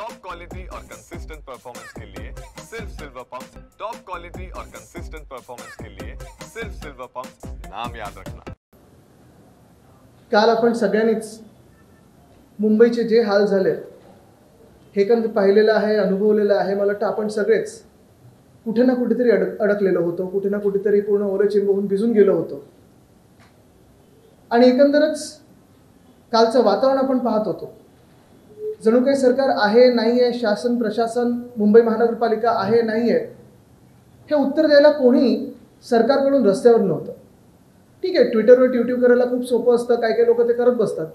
Top quality और consistent performance के लिए सिर्फ सिल्वर पंप। टॉप क्वालिटी और कंसिस्टेंट परफॉर्मेंस के लिए सिर्फ सिल्वर पंप, नाम याद रखना। काल आपण सगळ्यांनीच मुंबईचे जे हाल झाले हे पाहिलेलं आहे, अनुभवलेलं आहे। मला वाटतं आपण सगळेच कुठे ना कुठेतरी अडकलेलो होतो, कुठे ना कुठेतरी पूर्ण ओलेचिंब होऊन भिजून गेलो होतो। आणि एकंदरच कालचं वातावरण आपण पाहत होतो, जणू काही सरकार आहे नाही आहे, शासन प्रशासन मुंबई महानगरपालिका आहे नाही आहे हे उत्तर द्यायला कोणी सरकारकडून रस्त्यावर नव्हतं। ठीक आहे, ट्विटरवर ट्विट करायला खूप सोपं असतं, काही काही लोक ते करत बसतात।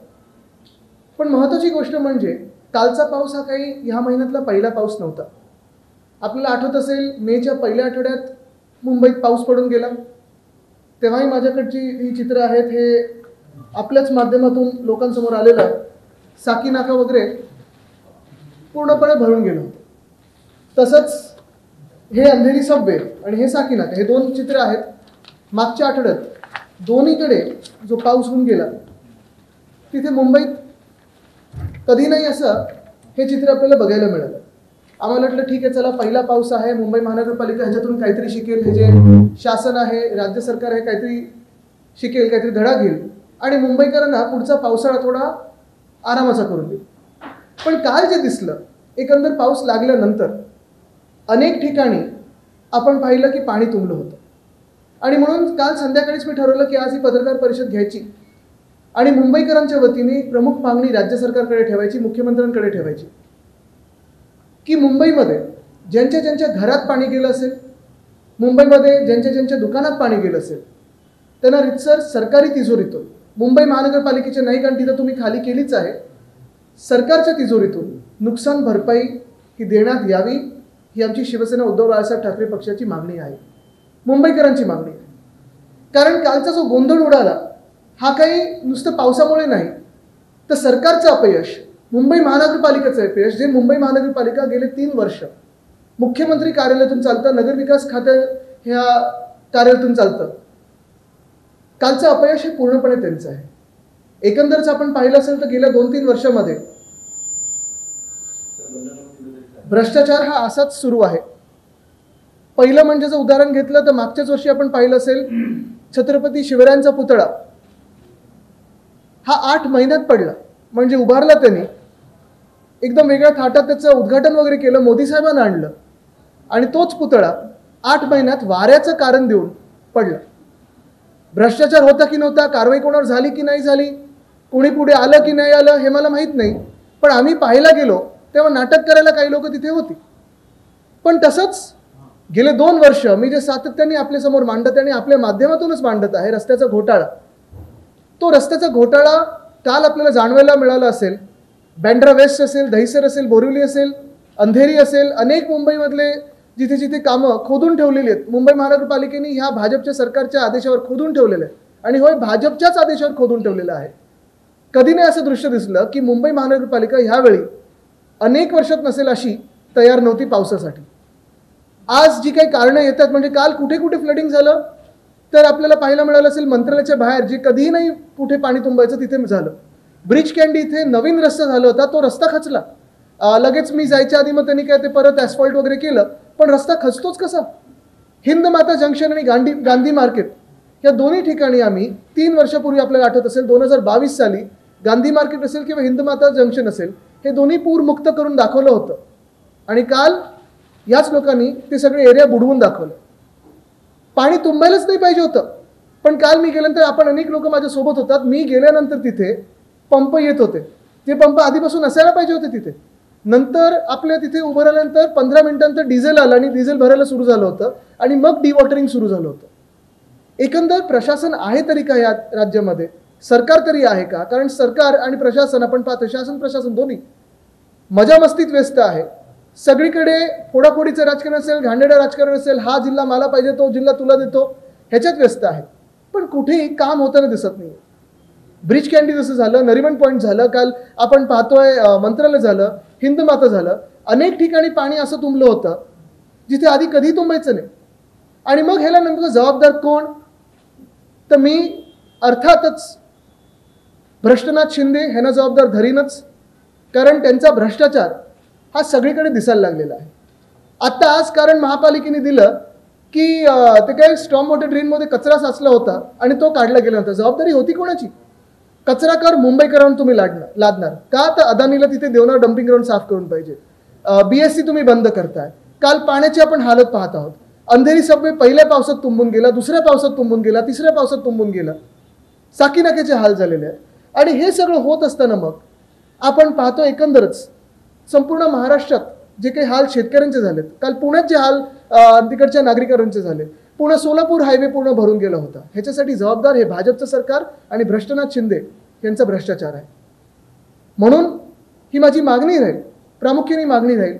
पण महत्त्वाची गोष्ट म्हणजे कालचा पाऊस हा काही ह्या महिन्यातला पहिला पाऊस नव्हता। आपल्याला आठवत असेल मेच्या पहिल्या आठवड्यात मुंबईत पाऊस पडून गेला, तेव्हाही माझ्याकडची ही चित्र आहेत, हे आपल्याच माध्यमातून लोकांसमोर आलेलं साकी नाका वगैरे पूर्णपणे भरून गेलं होतं। तसंच हे अंधेरी सबवे आणि हे साकी नाका, हे दोन चित्र आहेत। मागच्या आठवड्यात दोन्हीकडे जो पाऊस होऊन गेला तिथे मुंबईत कधी नाही असं हे चित्र आपल्याला बघायला मिळालं। आम्हाला वाटलं ठीक आहे, चला पहिला पाऊस आहे, मुंबई महानगरपालिका ह्याच्यातून काहीतरी शिकेल, हे जे शासन आहे, राज्य सरकार आहे काहीतरी शिकेल, काहीतरी धडा घेईल आणि मुंबईकरांना पुढचा पावसाळा थोडा आरामाचा करून देईल। पण काल जे दिसलं, एकंदर पाऊस लागल्यानंतर अनेक ठिकाणी आपण पाहिलं की पाणी तुंबलं होतं। आणि म्हणून काल संध्याकाळीच मी ठरवलं की आज ही पत्रकार परिषद घ्यायची आणि मुंबईकरांच्या वतीने प्रमुख मागणी राज्य सरकारकडे ठेवायची, मुख्यमंत्र्यांकडे ठेवायची की मुंबईमध्ये ज्यांच्या ज्यांच्या घरात पाणी गेलं असेल, मुंबईमध्ये ज्यांच्या ज्यांच्या दुकानात पाणी गेलं असेल, त्यांना रितसर सरकारी तिजोरीतून, मुंबई महानगरपालिकेच्या नाही कारण तिथं तुम्ही खाली केलीच आहे, सरकारच्या तिजोरीतून नुकसान भरपाई ही देण्यात यावी, ही आमची शिवसेना उद्धव बाळासाहेब ठाकरे पक्षाची मागणी आहे, मुंबईकरांची मागणी आहे। कारण कालचा जो गोंधळ उडाला हा काही नुसतं पावसामुळे नाही, तर सरकारचं अपयश, मुंबई महानगरपालिकेचं अपयश, जे मुंबई महानगरपालिका गेले 3 वर्ष मुख्यमंत्री कार्यालयातून चालतं, नगरविकास खाते ह्या कार्यालयातून चालतं, कालचं अपयश हे पूर्णपणे त्यांचं आहे। एकंदरच आपण पाहिलं असेल तर गेल्या 2-3 वर्षामध्ये भ्रष्टाचार हा असाच सुरू आहे। पहिलं म्हणजे जर उदाहरण घेतलं तर मागच्याच वर्षी आपण पाहिलं असेल छत्रपती शिवरायांचा पुतळा हा 8 महिन्यात पडला, म्हणजे उभारला त्यांनी, एकदम वेगळ्या थाटात त्याचं उद्घाटन वगैरे केलं, मोदी साहेबांना आणलं आणि तोच पुतळा 8 महिन्यात वाऱ्याचं कारण देऊन पडला। भ्रष्टाचार होता की नव्हता, कारवाई कोणावर झाली की नाही झाली, कोणी पुढे आलं की नाही आलं हे मला माहीत नाही, पण आम्ही पाहायला गेलो तेव्हा नाटक करायला काही लोक तिथे होती। पण तसंच गेले 2 वर्ष मी जे सातत्याने आपल्यासमोर मांडत आणि आपल्या माध्यमातूनच मांडत आहे, रस्त्याचा घोटाळा, तो रस्त्याचा घोटाळा काल आपल्याला जाणवायला मिळाला असेल। बँड्रा वेस्ट असेल, दहिसर असेल, बोरिवली असेल, अंधेरी असेल, अनेक मुंबईमधले जिथे जिथे कामं खोदून ठेवलेली आहेत, मुंबई महानगरपालिकेने ह्या भाजपच्या सरकारच्या आदेशावर खोदून ठेवलेलं आहे आणि होय भाजपच्याच आदेशावर खोदून ठेवलेलं आहे। कधी नाही असं दृश्य दिसलं की मुंबई महानगरपालिका ह्यावेळी अनेक वर्षात नसेल अशी तयार नव्हती पावसासाठी। आज जी काही कारणं येतात, म्हणजे काल कुठे कुठे फ्लडिंग झालं तर आपल्याला पाहायला मिळालं असेल मंत्रालयाच्या बाहेर जे कधीही नाही कुठे पाणी तुंबायचं तिथे झालं। ब्रिज कॅन्डी इथे नवीन रस्ता झाला होता, तो रस्ता खचला, लगेच मी जायच्या आधी मग त्यांनी काय ते परत ॲस्फॉल्ट वगैरे केलं, पण रस्ता खचतोच कसा। हिंदमाता जंक्शन आणि गांधी मार्केट या दोन्ही ठिकाणी आम्ही 3 वर्षापूर्वी आपल्याला आठवत असेल 2022 साली गांधी मार्केट असेल किंवा हिंदमाता जंक्शन असेल हे दोन्ही पूरमुक्त करून दाखवलं होतं आणि काल याच लोकांनी ते सगळे एरिया बुडवून दाखवलं। पाणी तुंबायलाच नाही पाहिजे होतं, पण काल मी गेल्यानंतर आपण अनेक लोक माझ्या सोबत होतात, मी गेल्यानंतर तिथे पंप येत होते, जे पंप आधीपासून असायला पाहिजे होते तिथे। नंतर आपल्या तिथे उभं राहिल्यानंतर 15 मिनिटांनंतर डिझेल आलं आणि डिझेल भरायला सुरू झालं होतं आणि मग डिवॉटरिंग सुरू झालं होतं। एकंदर प्रशासन आहे तरी का या राज्यामध्ये, सरकार तरी आहे का? कारण सरकार आणि प्रशासन आपण पाहतो, शासन प्रशासन दोन्ही मजा मस्तीत व्यस्त आहे। सगळीकडे फोडाफोडीचं राजकारण असेल, घाणेरडं राजकारण असेल, हा जिल्हा मला पाहिजे तो जिल्हा तुला देतो ह्याच्यात व्यस्त आहे, पण कुठेही काम होताना दिसत नाही। ब्रिज कॅन्डी जसं झालं, नरिमन पॉईंट झालं, काल आपण पाहतोय मंत्रालय झालं, हिंदमाता झालं, अनेक ठिकाणी पाणी असं तुंबलं होतं जिथे आधी कधी तुंबायचं नाही। आणि मग ह्याला नेमकं जबाबदार कोण? तर मी अर्थातच भ्रष्टनाथ शिंदे ह्यांना जबाबदार धरीनच, कारण त्यांचा भ्रष्टाचार हा सगळीकडे दिसायला लागलेला आहे. आता आज कारण महापालिकेने दिलं की ते काय स्टॉर्म वॉटर ड्रेनमध्ये कचरा साचला होता आणि तो काढला गेला होता. जबाबदारी होती कोणाची? कचरा कर मुंबईकरांना तुम्ही लादणार का? तर अदानीला तिथे देवनार डम्पिंग ग्राउंड साफ करून पाहिजे. BSC तुम्ही बंद करताय. काल पाण्याची आपण हालत पाहत आहोत. अंधेरी सबवे पहिल्या पावसात तुंबून गेला, दुसऱ्या पावसात तुंबून गेला, तिसऱ्या पावसात तुंबून गेला. साकीनाक्याचे हाल झालेले आहेत. आणि हे सगळं होत असताना मग आपण पाहतो एकंदरच संपूर्ण महाराष्ट्रात जे काही हाल शेतकऱ्यांचे झालेत, काल पुण्यात जे हाल तिकडच्या नागरिकांचे झाले, पुणे सोलापूर हायवे पूर्ण भरून गेला होता. ह्याच्यासाठी जबाबदार हे भाजपचं सरकार आणि भ्रष्टनाथ शिंदे यांचा भ्रष्टाचार आहे. म्हणून ही माझी मागणी राहील, प्रामुख्याने मागणी राहील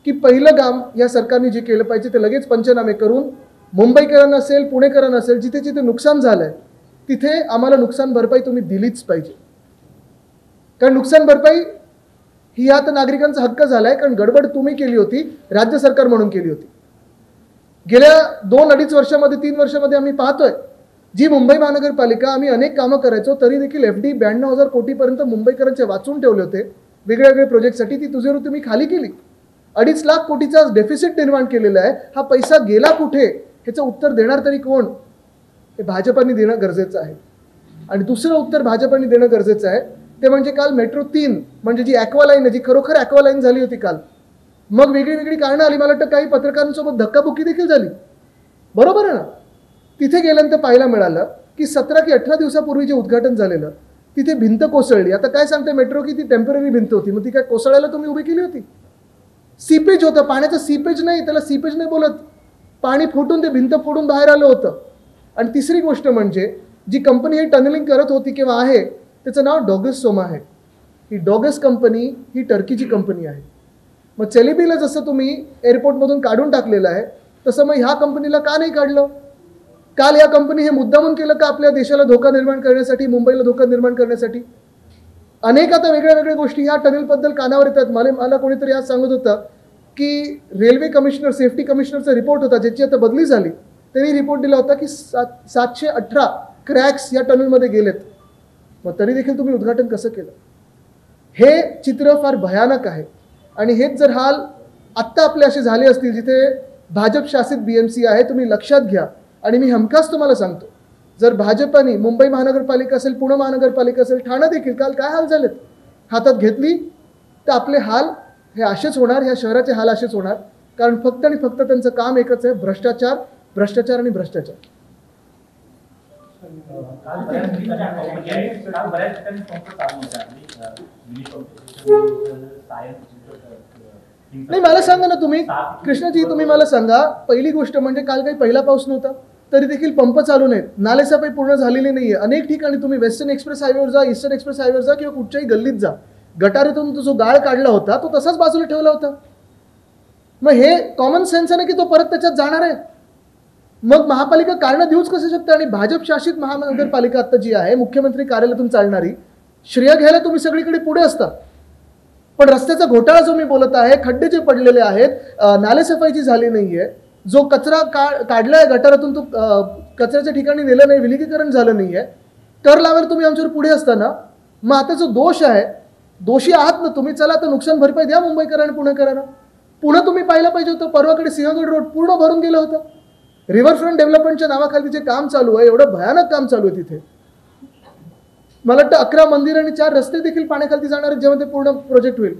की पहिलं काम या सरकारने जे केलं पाहिजे ते लगेच पंचनामे करून मुंबईकरांना असेल, पुणेकरांना असेल, जिथे जिथे नुकसान झालंय तिथे आम्हाला नुकसान भरपाई तुम्ही दिलीच पाहिजे. कारण नुकसान भरपाई ही आता नागरिकांचा हक्क झालाय. कारण गडबड तुम्ही केली होती, राज्य सरकार म्हणून केली होती. गेल्या 2-2.5 वर्षामध्ये 3 वर्षामध्ये आम्ही पाहतोय जी मुंबई महानगरपालिका आम्ही अनेक कामं करायचो तरी देखील FD 92,000 कोटीपर्यंत मुंबईकरांचे वाचून ठेवले होते वेगळ्या वेगळ्या प्रोजेक्टसाठी. ती तुझ्यावर तुम्ही खाली केली. 2.5 लाख कोटीचा डेफिसिट निर्माण केलेला आहे. हा पैसा गेला कुठे ह्याचं उत्तर देणार तरी कोण? हे भाजपाने देणं गरजेचं आहे. आणि दुसरं उत्तर भाजपाने देणं गरजेचं आहे ते म्हणजे काल मेट्रो 3 म्हणजे जी ॲक्वालाईन आहे, जी खरोखर ॲक्वालाईन झाली होती काल, मग वेगळी वेगळी कारणं आली. मला वाटतं काही पत्रकारांसोबत धक्काबुक्की देखील झाली. बरोबर आहे ना? तिथे गेल्यानंतर पाहायला मिळालं की 17 की 18 दिवसापूर्वी जे उद्घाटन झालेलं तिथे भिंत कोसळली. आता काय सांगते मेट्रो की ती टेम्पररी भिंत होती, मग ती काय कोसळायला तुम्ही उभी केली होती? सीपेज होतं, पाण्याचं सीपेज नाही, त्याला सीपेज नाही बोलत. पाणी फुटून ते भिंत फोडून बाहेर आलं होतं. आणि तिसरी गोष्ट म्हणजे जी कंपनी हे टनलिंग करत होती किंवा आहे त्याचं नाव डॉगस सोमा आहे. ही डॉगस कंपनी ही टर्कीची कंपनी आहे. मग चेलिबीला जसं तुम्ही एअरपोर्टमधून काढून टाकलेलं आहे तसं मग ह्या कंपनीला का नाही काढलं? काल या कंपनी हे मुद्दामून केलं का? आपल्या देशाला धोका निर्माण करण्यासाठी, मुंबईला धोका निर्माण करण्यासाठी. अनेक आता वेगळ्या वेगळ्या गोष्टी ह्या टनेलबद्दल कानावर येतात. मला कोणीतरी आज सांगत होतं की रेल्वे कमिशनर, सेफ्टी कमिशनरचा रिपोर्ट होता ज्याची आता बदली झाली. त्यांनी रिपोर्ट दिला होता की 718 क्रॅक्स या टनेलमध्ये गेलेत. मग तरी देखील तुम्ही उद्घाटन कसं केलं? हे चित्र फार भयानक आहे. आणि हेच जर हाल आत्ता आपले असे झाले असतील जिथे भाजप शासित BMC आहे, तुम्ही लक्षात घ्या. आणि मी हमखास तुम्हाला सांगतो, जर भाजपाने मुंबई महानगरपालिका असेल, पुणे महानगरपालिका असेल, ठाणे देखील काल काय हाल झालेत हातात घेतली तर आपले हाल हे असेच होणार. ह्या शहराचे हाल असेच होणार. कारण फक्त आणि फक्त त्यांचं काम एकच आहे, भ्रष्टाचार, भ्रष्टाचार आणि भ्रष्टाचार. नाही, मला सांगा ना तुम्ही कृष्णाजी, तुम्ही मला सांगा. पहिली गोष्ट म्हणजे काल काही पहिला पाऊस नव्हता तरी देखील पंप चालू नाहीत, नालेसफाई पूर्ण झालेली नाहीये. अनेक ठिकाणी तुम्ही वेस्टर्न एक्सप्रेस हायवेवर जा, ईस्टर्न एक्सप्रेस हायवेवर जा किंवा कुठच्याही गल्लीत जा, गटारीतून तो जो गाळ काढला होता तो तसाच बाजूला ठेवला होता. मग हे कॉमन सेन्स आहे ना की तो परत त्याच्यात जाणार आहे. मग महापालिका कारणं देऊच कसं शकते? आणि भाजप शासित महानगरपालिका आता जी आहे मुख्यमंत्री कार्यालयातून चालणारी, श्रेय घ्यायला तुम्ही सगळीकडे पुढे असता. पण रस्त्याचा घोटाळा जो मी बोलत आहे, खड्डे जे पडलेले आहेत, नालेसफाई जी झाली नाहीये, जो कचरा काढलाय गटारातून तो कचऱ्याच्या ठिकाणी नेलं नाही, विलगीकरण झालं नाहीये, कर लावायला तुम्ही आमच्यावर पुढे असताना मग आता जो दोष आहे, दोषी आहात ना तुम्ही, चला आता नुकसान भरपाई द्या मुंबईकरांना, पुणेकरांना. पुणे तुम्ही पाहिलं पाहिजे होतं, परवाकडे सिंहगड रोड पूर्ण भरून गेलं होतं. रिव्हरफ्रंट डेव्हलपमेंटच्या नावाखाली जे काम चालू आहे, एवढं भयानक काम चालू आहे तिथे. मला वाटतं 11 मंदिर आणि 4 रस्ते देखील पाण्याखाली जाणार आहेत जेव्हा ते पूर्ण प्रोजेक्ट होईल.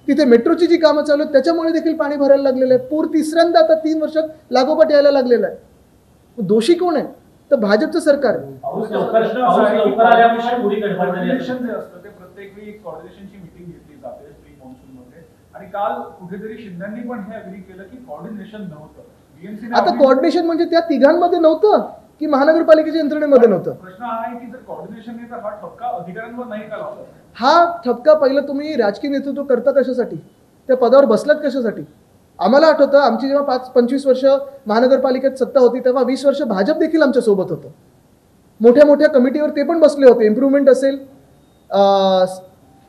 तिथे मेट्रोची जी कामं चालू आहेत त्याच्यामुळे देखील पाणी भरायला लागलेलं आहे. पूर तिसऱ्यांदा आता 3 वर्षात लागोपाठ यायला लागलेला आहे. दोषी कोण आहे? तर भाजपचं सरकार आहे. आणि काल कुठेतरी शिंदेंनी पण हे अग्री केलं की कोऑर्डिनेशन नव्हतं. आता कोऑर्डिनेशन म्हणजे त्या तिघांमध्ये नव्हतं की महानगरपालिकेच्या यंत्रणेमध्ये नव्हतं? प्रश्न हा आहे की जर कोऑर्डिनेशन नाही तर हा ठपका अधिकाऱ्यांवर नाही का लावला? हा ठपका पहिलं तुम्ही राजकीय नेतृत्व करता कशासाठी? त्या पदावर बसलात कशासाठी? आम्हाला आठवतं आमची जेव्हा 25 वर्ष महानगरपालिकेत सत्ता होती तेव्हा 20 वर्ष भाजप देखील आमच्या सोबत होतं. मोठ्या मोठ्या कमिटीवर ते पण बसले होते. इम्प्रुव्हमेंट असेल,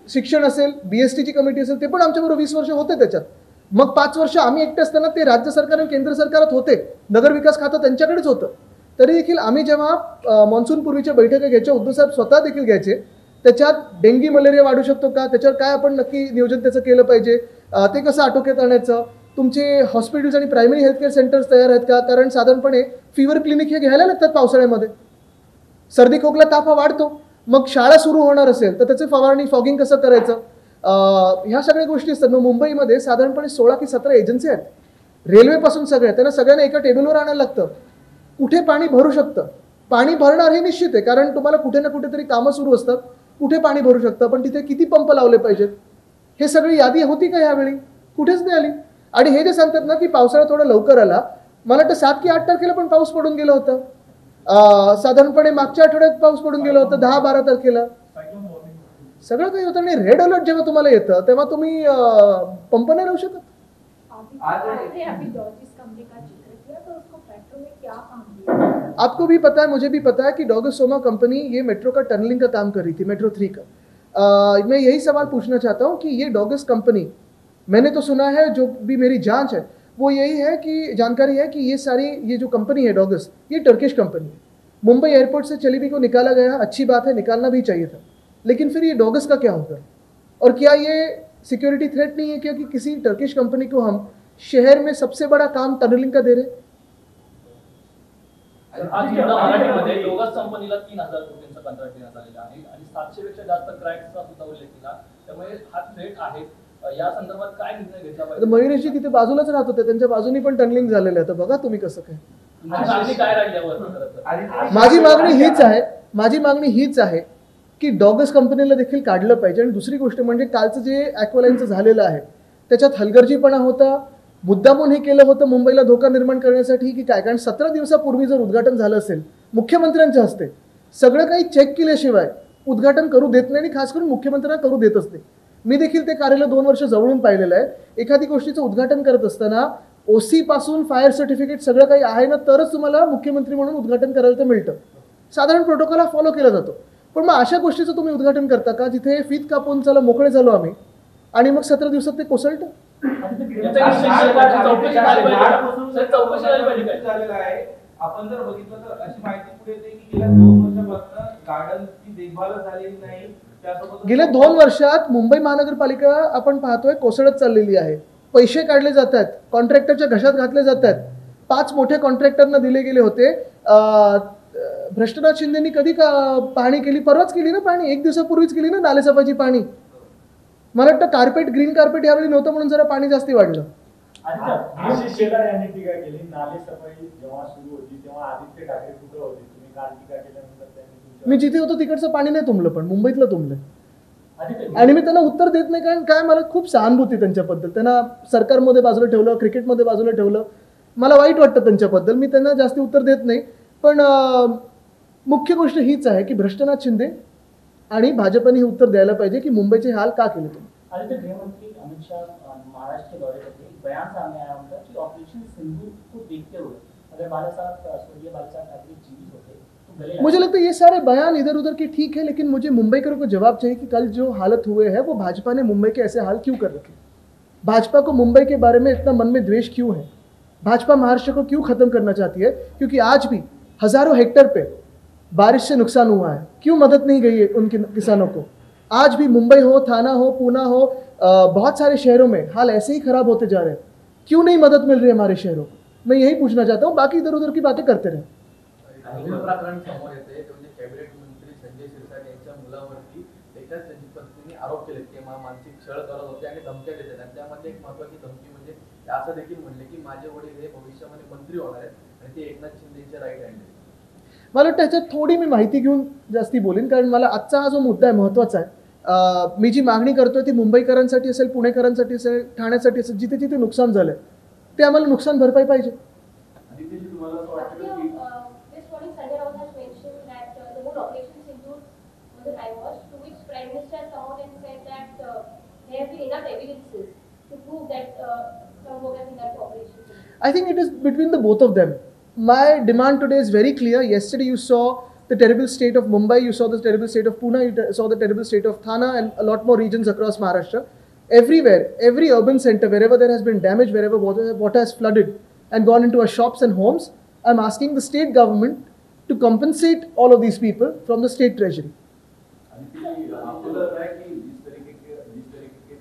शिक्षण असेल, BSTची कमिटी असेल, ते पण आमच्याबरोबर 20 वर्ष होते त्याच्यात. मग 5 वर्ष आम्ही एकटे असताना ते राज्य सरकार आणि केंद्र सरकारात होते. नगर विकास खातं त्यांच्याकडेच होतं. तरी देखील आम्ही जेव्हा मान्सून पूर्वीच्या बैठका घ्यायच्या, उद्धव साहेब स्वतः देखील घ्यायचे, त्याच्यात डेंगी मलेरिया वाढू शकतो का, त्याच्यावर काय आपण नक्की नियोजन त्याचं केलं पाहिजे, ते कसं आटोक्यात आणायचं? तुमचे हॉस्पिटल्स आणि प्रायमरी हेल्थ केअर सेंटर्स तयार आहेत का? कारण साधारणपणे फीवर क्लिनिक हे घ्यायला लागतात पावसाळ्यामध्ये. सर्दी खोकला ताप हा वाढतो. मग शाळा सुरू होणार असेल तर त्याचे फवारणी फॉगिंग कसं करायचं? ह्या सगळ्या गोष्टी असतात. मग मुंबईमध्ये साधारणपणे 16 की 17 एजन्सी आहेत, रेल्वेपासून सगळ्या. त्यांना सगळ्यांना एका टेबलवर आणायला लागतं. कुठे पाणी भरू शकतं? पाणी भरणार हे निश्चित आहे, कारण तुम्हाला कुठे ना कुठेतरी कामं सुरू असतात. कुठे पाणी भरू शकतं, पण तिथे किती पंप लावले पाहिजेत, हे सगळी यादी होती का यावेळी? कुठेच नाही आली. आणि हे जे सांगतात ना की पावसाळा थोडा लवकर आला, मला वाटतं 7 की 8 तारखेला पण पाऊस पडून गेला होता. साधारणपणे मागच्या आठवड्यात पाऊस पडून गेला होता 10-12 तारखेला. सगळं काही होतं. आणि रेड अलर्ट जेव्हा तुम्हाला येतं तेव्हा तुम्ही पंप नाही लावू शकत. आपको भी पता है, मुझे भी पता है कि डॉगस सोमा कंपनी ये मेट्रो का टनलिंग का काम कर रही थी, मेट्रो 3 का. मैं यही सवाल पूछना चाहता हूँ कि ये डॉगस कंपनी, मैंने तो सुना है, जो भी मेरी जांच है वो यही है कि जानकारी है कि ये जो कंपनी है डॉगस, ये टर्किश कंपनी है. मुंबई एयरपोर्ट से चलीबी को निकाला गया, अच्छी बात है, निकालना भी चाहिए था. लेकिन फिर ये डॉगस का क्या होगा? और क्या ये सिक्योरिटी थ्रेट नहीं है क्योंकि किसी टर्किश कंपनी को हम शहर में सबसे बड़ा काम टनलिंग का दे रहे? आज मराठीमध्ये डोगस कंपनीला 3000 कोटींचं कंत्राट देण्यात आलेलं आहे आणि 700 पेक्षा जास्त क्राईमचा सुद्धा उल्लेख केला. त्यामुळे हा थ्रेट आहे. या संदर्भात काय निर्णय घेतला पाहिजे? मयुरेशजी तिथे बाजूलाच राहत होते, त्यांच्या बाजूनी पण टनलिंग झालेलं आहे. तर बघा तुम्ही कसं काय. माझी मागणी हीच आहे की डॉगस कंपनीला देखील काढलं पाहिजे. आणि दुसरी गोष्ट म्हणजे कालचं जे ॲक्वालाईनचं झालेलं आहे त्याच्यात हलगर्जीपणा होता. मुद्दामून हे केलं होतं मुंबईला धोका निर्माण करण्यासाठी की काय? कारण 17 दिवसापूर्वी जर उद्घाटन झालं असेल मुख्यमंत्र्यांच्या हस्ते, सगळं काही चेक केल्याशिवाय उद्घाटन करू देत नाही आणि खास करून मुख्यमंत्र्यांना करू देतच नाही. मी देखील ते कार्यालय 2 वर्ष जवळून पाहिलेलं आहे. एखादी गोष्टीचं उद्घाटन करत असताना OC पासून फायर सर्टिफिकेट सगळं काही आहे ना, तरच तुम्हाला मुख्यमंत्री म्हणून उद्घाटन करायला तर मिळतं. साधारण प्रोटोकॉल हा फॉलो केला जातो. पण मग अशा गोष्टीचं तुम्ही उद्घाटन करता का जिथे फीत कापून चला मोकळे झालो आम्ही आणि मग 17 दिवसात ते कोसळतं? आपण जर बघितलं तर अशी माहिती पुढे येते की गेल्या 2 वर्षापासून गार्डनची देखभाल झालेली नाही. गेल्या 2 वर्षात मुंबई महानगरपालिका आपण पाहतोय कोसळत चाललेली आहे. पैसे काढले जात आहेत, कॉन्ट्रॅक्टरच्या घशात घातले जात आहेत. 5 मोठ्या कॉन्ट्रॅक्टरना दिले गेले होते. भ्रष्टनाथ शिंदेनी कधी पाहणी केली? परवाच केली ना पाहणी, 1 दिवसापूर्वीच केली ना नालेसफाईची पाहणी. मला वाटतं ग्रीन कार्पेट यावेळी नव्हतं म्हणून जरा पाणी जास्ती वाढलं. आशिष शेलार यांनी टीका केली, नालेसफाई जेव्हा सुरू होती तेव्हा आदित्य ठाकरे कुठे होते? तुम्ही काल टीका केल्यानंतर त्यांनी मी जिथे होतो तिकडचं पाणी नाही तुंबलं, पण मुंबईतलं तुंबलंय. आणि मी त्यांना उत्तर देत नाही, कारण काय, मला खूप सहानुभूती त्यांच्याबद्दल. त्यांना सरकारमध्ये बाजूला ठेवलं, क्रिकेटमध्ये बाजूला ठेवलं, मला वाईट वाटतं त्यांच्याबद्दल. मी त्यांना जास्ती उत्तर देत नाही. पण मुख्य गोष्ट हीच आहे की भ्रष्टनाथ शिंदे आणि भाजपने हे उत्तर द्यायला पाहिजे की मुंबईचे हाल का केले तुम्ही. आदित्य, गृहमंत्री अमित शाह महाराष्ट्र के दौरे पर थे. बयान सामने आया उनका कि ऑपरेशन सिंदूर को देखते हुए अगर स्वर्गीय बालासाहब ठाकरे जीवित होते तो गले, मुझे लगता है ये सारे बयान इधर उधर के ठीक है, लेकिन मुझे मुंबईकरों को जवाब चाहिए कि कल जो हालत हुए हैं वो भाजपा ने मुंबई के ऐसे हाल क्यों कर रखे? भाजपा को मुंबई के बारे में इतना मन में द्वेष क्यों है? भाजपा महाराष्ट्र को क्यों खत्म करना चाहती है? क्योंकि आज भी हजारों हेक्टेयर पे बारिश से नुकसान हुआ है. क्यों मदद नहीं गई है उन किसानों को? आज भी मुंबई हो, थाना हो, पूना हो, बहुत सारे शहरों में हाल ऐसे ही खराब होते जा रहे हैं. क्यों नहीं मदद मिल रही है हमारे शहरों को? मैं यही पूछना चाहता हूँ. बाकी इधर उधर की बातें करते रहे. प्रकरण समोर येते ते म्हणजे कॅबिनेट मंत्री संजय शिरसाट यांच्या मुलावरती एकाच त्यांची पत्नीने आरोप केले की मानसिक छळ करत होते आणि धमक्या देत आहेत. आणि त्यामध्ये एक महत्त्वाची धमकी म्हणजे असं देखील म्हणले की माझे वडील हे भविष्यामध्ये मंत्री होणार आहेत आणि ते एकनाथ शिंदेचे राईट हँड आहेत. मला वाटतं ह्याच्यात थोडी मी माहिती घेऊन जास्ती बोलीन, कारण मला आजचा हा जो मुद्दा आहे महत्त्वाचा आहे. मी जी मागणी करतोय ती मुंबईकरांसाठी असेल, पुणेकरांसाठी असेल, ठाण्यासाठी असेल, जिथे जिथे नुकसान झालंय ते आम्हाला नुकसान भरपाई पाहिजे. I think it is between the both of them. My demand today is very clear. Yesterday you saw the terrible state of Mumbai, you saw the terrible state of Pune, you saw the terrible state of Thana and a lot more regions across Maharashtra. Everywhere, every urban center, wherever there has been damage, wherever water has flooded and gone into our shops and homes, I'm asking the state government to compensate all of these people from the state treasury. आपको लग रहा है कि जिस तरीके के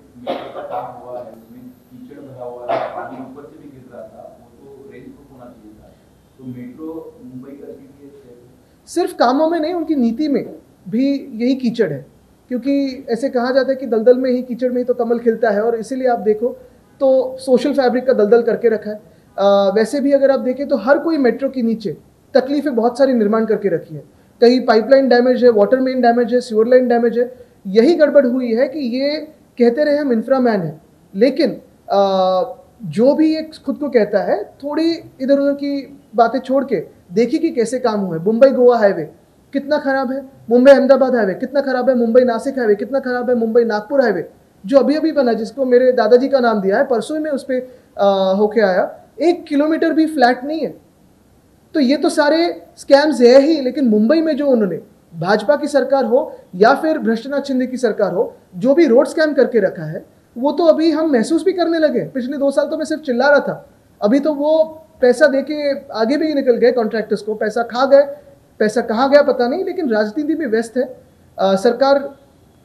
काम हुआ है उसमें वो तो रेंज प्रूफ होना चाहिए था। तो मेट्रो मुंबई करती थी सिर्फ कामों में नहीं, उनकी नीति में भी यही कीचड़ है, क्योंकि ऐसे कहा जाता है कि दलदल में ही, कीचड़ में ही तो कमल खिलता है। और इसीलिए आप देखो तो सोशल फैब्रिक का दलदल करके रखा है। वैसे भी अगर आप देखें तो हर कोई मेट्रो के नीचे तकलीफें बहुत सारी निर्माण करके रखी है। कहीं पाइपलाइन डैमेज है, वाटर मेन डैमेज है, सीवर लाइन डैमेज है। यही गड़बड़ हुई है कि ये कहते रहे हम इंफ्रा मैन है, लेकिन जो भी ये खुद को कहता है, थोड़ी इधर उधर की बातें छोड़ के देखिए कि कैसे काम हुआ है। मुंबई गोवा हाईवे कितना खराब है, मुंबई अहमदाबाद हाईवे कितना खराब है, मुंबई नासिक हाईवे कितना खराब है, मुंबई नागपुर हाईवे जो अभी अभी बना, जिसको मेरे दादाजी का नाम दिया है, परसों ही मैं उस पर होके आया, 1 किलोमीटर भी फ्लैट नहीं है। तो ये तो सारे स्कैम्स है ही, लेकिन मुंबई में जो उन्होंने, भाजपा की सरकार हो या फिर भ्रष्टनाथ शिंदे की सरकार हो, जो भी रोड स्कैम करके रखा है, वो तो अभी हम महसूस भी करने लगे। पिछले 2 साल तो मैं सिर्फ चिल्ला रहा था, अभी तो वो पैसा देके आगे भी निकल गए कॉन्ट्रैक्टर्स को, पैसा खा गए। पैसा कहाँ गया पता नहीं, लेकिन राजनीति में व्यस्त है। सरकार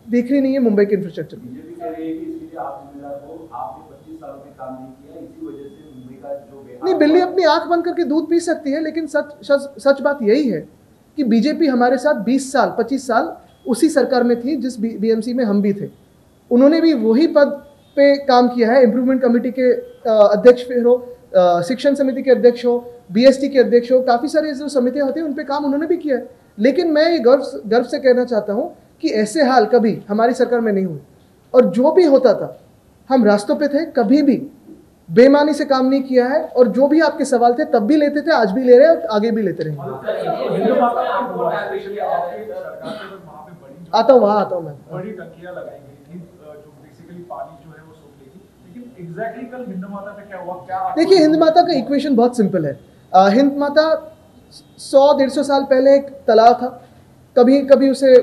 देख रही नहीं है मुंबई के इंफ्रास्ट्रक्चर। बीजेपी कह रही है कि इसलिए आप जिम्मेदार हो, आपने 25 सालों में काम नहीं किया, इसी वजह से मुंबई का जो नहीं, बिल्ली अपनी आंख बंद करके दूध पी सकती है, लेकिन सच बात यही है कि बीजेपी हमारे साथ 20 साल 25 साल उसी सरकार में थी जिस बीएमसी में हम भी थे। उन्होंने भी वही पद पे काम किया है, इम्प्रूवमेंट कमेटी के अध्यक्ष फिर हो, शिक्षण समिति के अध्यक्ष हो, बीएसटी के अध्यक्ष हो, काफ़ी सारे जो समितियां होती हैं उन पे काम उन्होंने भी किया है। लेकिन मैं ये गर्व से कहना चाहता हूँ कि ऐसे हाल कभी हमारी सरकार में नहीं हुए, और जो भी होता था हम रास्तों पे थे, कभी भी बेईमानी से काम नहीं किया है। और जो भी आपके सवाल थे तब भी लेते थे, आज भी ले रहे हैं और आगे भी लेते रहेंगे। आता हूँ, वहाँ आता हूँ मैं। बड़ी टंकियां लगाई गई थी जो बेसिकली पानी जो है वो सोख लेगी, लेकिन एग्जैक्टली कल हिंद माता पे क्या हुआ, क्या देखिए, हिंद माता का इक्वेशन बहुत सिंपल है। हिंद माता 100-150 साल पहले एक तालाब था, कभी कभी उसे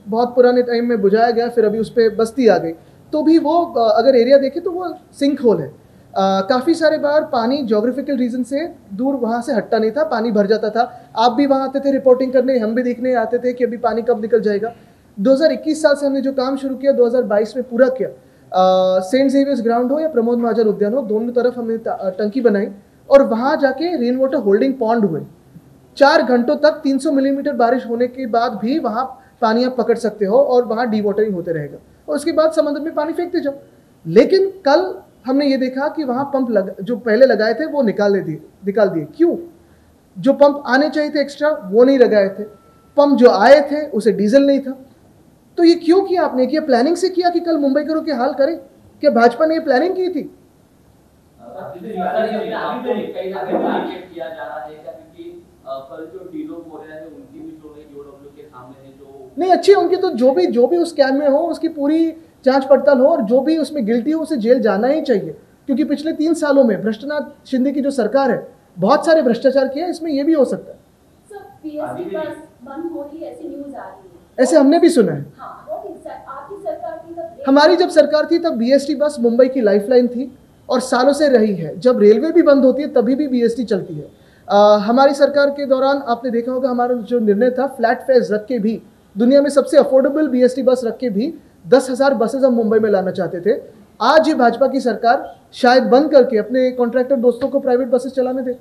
बहुत पुराने टाइम में बुझाया गया, फिर अभी उस पर बस्ती आ गई, तो भी वो अगर एरिया देखें तो वो सिंक होल है। काफ़ी सारे बार पानी ज्योग्राफिकल रीजन से दूर वहाँ से हटता नहीं था, पानी भर जाता था। आप भी वहाँ आते थे रिपोर्टिंग करने, हम भी देखने आते थे कि अभी पानी कब निकल जाएगा। 2021 साल से हमने जो काम शुरू किया 2022 में पूरा किया। सेंट जेवियर्स ग्राउंड हो या प्रमोद महाजन उद्यान हो, दोनों तरफ हमने टंकी बनाई और वहाँ जाके रेन वाटर होल्डिंग पॉन्ड हुए। 4 घंटों तक 300 मिलीमीटर बारिश होने के बाद भी वहाँ पानी आप पकड़ सकते हो और वहाँ डी वाटरिंग होते रहेगा, और उसके बाद समुद्र में पानी फेंकते जाओ। लेकिन कल हमने ये देखा कि वहाँ पंप जो पहले लगाए थे वो निकाल दिए। क्यों? जो पंप आने चाहिए थे एक्स्ट्रा वो नहीं लगाए थे, पंप जो आए थे उसे डीजल नहीं था। तो ये क्यों किया आपने? क्या प्लानिंग से किया कि कल मुंबईकरों के हाल करें? क्या भाजपा ने ये प्लानिंग की थी? नहीं, अच्छी उनकी तो जो भी उस स्कैम में हो उसकी पूरी जांच पड़ताल हो, और जो भी उसमें गिल्टी हो उसे जेल जाना ही चाहिए, क्योंकि पिछले 3 सालों में भ्रष्टनाथ शिंदे की जो सरकार है बहुत सारे भ्रष्टाचार किया, इसमें ये भी हो सकता है। ऐसे हमने भी सुना है। हमारी जब सरकार थी तब बीएसटी बस मुंबई की लाइफलाइन थी और सालों से रही है। जब रेलवे भी बंद होती है तभी भी बीएसटी चलती है। हमारी सरकार के दौरान आपने देखा होगा हमारा जो निर्णय था, फ्लैट फेयर्स रख के भी, दुनिया में सबसे अफोर्डेबल बीएसटी बस रख के भी 10,000 बसेस हम मुंबई में लाना चाहते थे। आज ये भाजपा की सरकार शायद बंद करके अपने कॉन्ट्रैक्टर दोस्तों को प्राइवेट बसेस चलाने दे।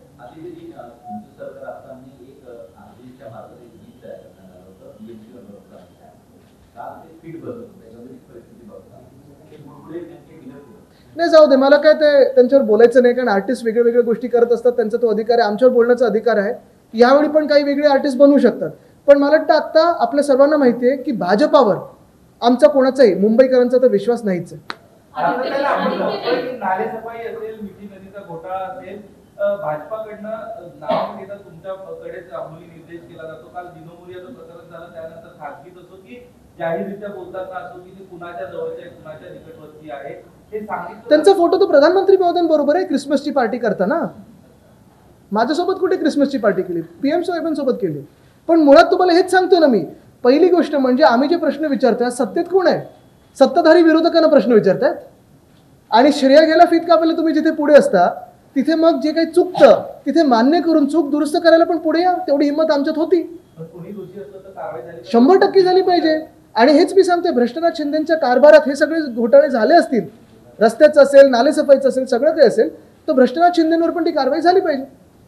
नाही, जाऊ दे, मला काय ते त्यांच्यावर बोलायचं नाही, कारण आर्टिस्ट वेगळ्या गोष्टी करत असतात, त्यांचा तो अधिकार आहे, आमच्यावर बोलण्याचा अधिकार आहे। यावेळी पण काही वेगळे आर्टिस्ट बनवू शकतात, पण मला वाटतं आता आपल्या सर्वांना माहिती आहे की भाजपावर आमचा कोणाचाही मुंबईकरांचा तर विश्वास नाहीच आहे। नालेसफाई असेल, मिठी नदीचा घोटाळा असेल, भाजपाकडनं नाव घेता तुमच्याकडेच अंमली निर्देश केला जातो। काल दिनोमुरियाचं प्रकरण झालं, त्यानंतर खासगीत असो की जाहीररित्या बोलताना असो की ते कुणाच्या जवळचे कुणाच्या निकटवर्ती आहे हे सांगितलं। त्यांचा फोटो तो प्रधानमंत्री महोदयांबरोबर आहे क्रिसमसची पार्टी करताना। माझ्यासोबत कुठे क्रिसमसची पार्टी केली? पीएम साहेबांसोबत केली। पण मुळात तुम्हाला हेच सांगतो ना मी, पहिली गोष्ट म्हणजे आम्ही जे प्रश्न विचारतोय सत्तेत कोण आहे? सत्ताधारी विरोधकांना प्रश्न विचारतायत, आणि श्रेय घ्यायला फित कापायला तुम्ही जिथे पुढे असता तिथे मग जे काही चुकतं तिथे मान्य करून चूक दुरुस्त करायला पण पुढे या। तेवढी हिंमत आमच्यात होती, 100% झाली पाहिजे। आणि हेच मी सांगते, भ्रष्टनाथ शिंदेच्या कारभारात हे सगळे घोटाळे झाले असतील, रस्त्याचं असेल, नालेसफाईचं असेल, सगळं काही असेल, तर भ्रष्टनाथ शिंदेवर पण ती कारवाई झाली पाहिजे.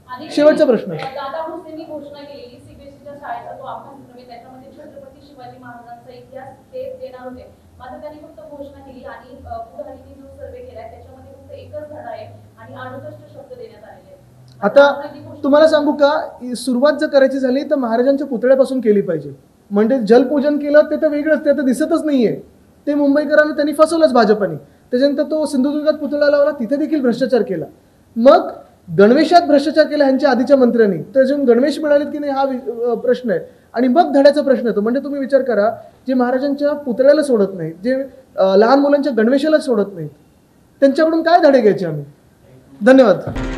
आणि शेवटचा प्रश्न. दादा भुसेंनी घोषणा केलेली सीबीएसईच्या शाळेचा तो अभ्यासक्रम आहे, त्याच्यामध्ये छत्रपती शिवाजी महाराजांचा इतिहास ते देणार होते. मात्र त्यांनी फक्त घोषणा केली आणि पुढारीने जो सर्वे केलाय त्याच्यामध्ये फक्त एकच धडा आहे आणि 68 शब्द देण्यात आलेले आहेत. आता तुम्हाला सांगू का, सुरुवात जर करायची झाली तर महाराजांच्या पुतळ्यापासून केली पाहिजे. म्हणजे जलपूजन केलं ते तर वेगळंच, ते तर दिसतच नाहीये. ते मुंबईकरांना त्यांनी फसवलंच भाजपने. त्याच्यानंतर तो सिंधुदुर्गात पुतळा लावला, तिथे देखील भ्रष्टाचार केला. मग गणवेशात भ्रष्टाचार केला ह्यांच्या आधीच्या मंत्र्यांनी, त्याच्यातून गणवेश मिळालेत की नाही हा प्रश्न आहे. आणि मग धड्याचा प्रश्न येतो. म्हणजे तुम्ही विचार करा, जे महाराजांच्या पुतळ्याला सोडत नाहीत, जे लहान मुलांच्या गणवेशाला सोडत नाहीत, त्यांच्याकडून काय धडे घ्यायचे आम्ही. धन्यवाद.